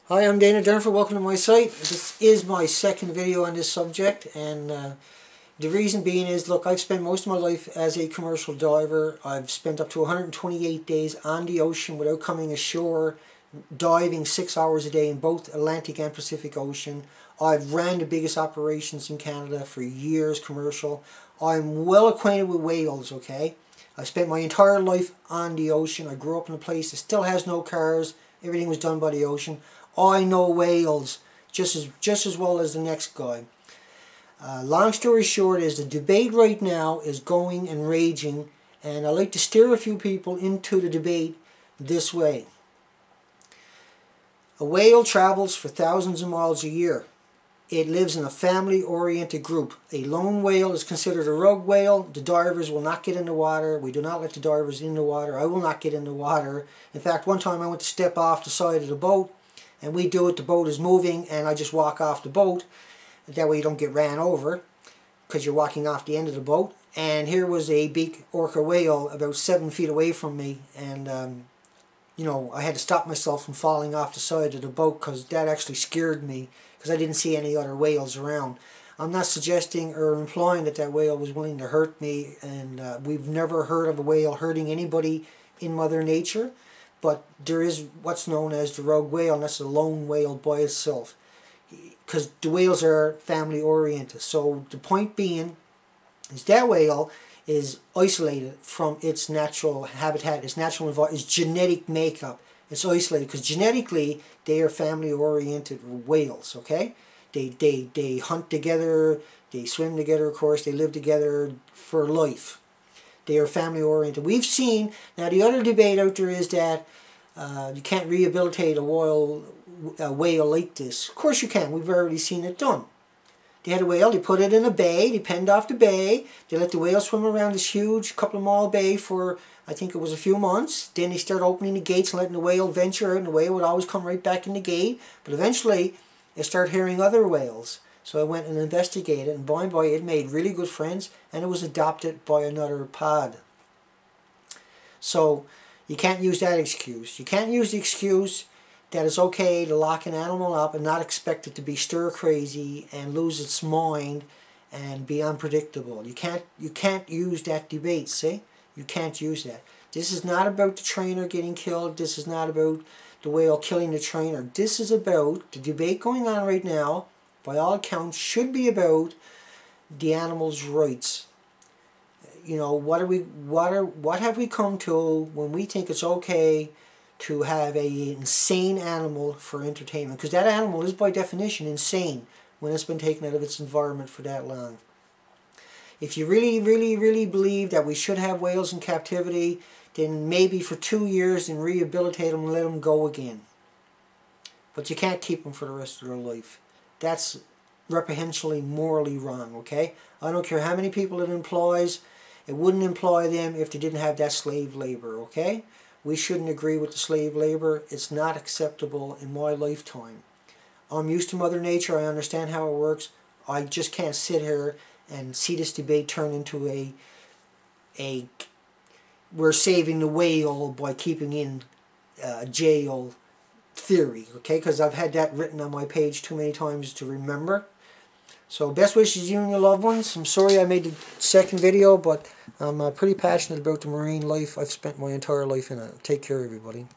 Hi, I'm Dana Durnford. Welcome to my site. This is my second video on this subject, and the reason being is, look, I've spent most of my life as a commercial diver. I've spent up to 128 days on the ocean without coming ashore, diving 6 hours a day in both Atlantic and Pacific Ocean. I've ran the biggest operations in Canada for years, commercial. I'm well acquainted with whales, okay? I spent my entire life on the ocean. I grew up in a place that still has no cars. Everything was done by the ocean. I know whales just as well as the next guy. Long story short is the debate right now is going and raging, and I like to steer a few people into the debate this way. A whale travels for thousands of miles a year. It lives in a family-oriented group. A lone whale is considered a rogue whale. The divers will not get in the water. We do not let the divers in the water. I will not get in the water. In fact, one time I went to step off the side of the boat, and we do it, the boat is moving, and I just walk off the boat. That way you don't get ran over, because you're walking off the end of the boat. And here was a big orca whale about 7 feet away from me, and you know, I had to stop myself from falling off the side of the boat, because that actually scared me, because I didn't see any other whales around. I'm not suggesting or implying that that whale was willing to hurt me, and we've never heard of a whale hurting anybody in Mother Nature. But there is what's known as the rogue whale, and that's a lone whale by itself. Because the whales are family oriented. So the point being is that whale is isolated from its natural habitat, its natural environment, its genetic makeup. It's isolated because genetically they are family oriented whales, okay? They hunt together, they swim together, of course, they live together for life. They are family oriented. We've seen, now the other debate out there is that you can't rehabilitate a whale like this. Of course you can. We've already seen it done. They had a whale, they put it in a bay, they penned off the bay, they let the whale swim around this huge couple of mile bay for, I think it was a few months. Then they started opening the gates and letting the whale venture out, and the whale would always come right back in the gate. But eventually, they started hearing other whales. So I went and investigated, and by and by it made really good friends, and it was adopted by another pod. So you can't use that excuse. You can't use the excuse that it's okay to lock an animal up and not expect it to be stir crazy and lose its mind and be unpredictable. You can't use that debate, see? You can't use that. This is not about the trainer getting killed. This is not about the whale killing the trainer. This is about the debate going on right now, by all accounts, should be about the animal's rights. You know, what have we come to when we think it's okay to have an insane animal for entertainment? Because that animal is by definition insane when it's been taken out of its environment for that long. If you really believe that we should have whales in captivity, then maybe for 2 years and rehabilitate them and let them go again. But you can't keep them for the rest of their life. That's reprehensible, morally wrong, okay? I don't care how many people it employs. It wouldn't employ them if they didn't have that slave labor, okay? We shouldn't agree with the slave labor. It's not acceptable in my lifetime. I'm used to Mother Nature. I understand how it works. I just can't sit here and see this debate turn into a we're saving the whale by keeping in jail theory, okay? Because I've had that written on my page too many times to remember. So best wishes to you and your loved ones. I'm sorry I made the second video, but I'm pretty passionate about the marine life. I've spent my entire life in it. Take care, everybody.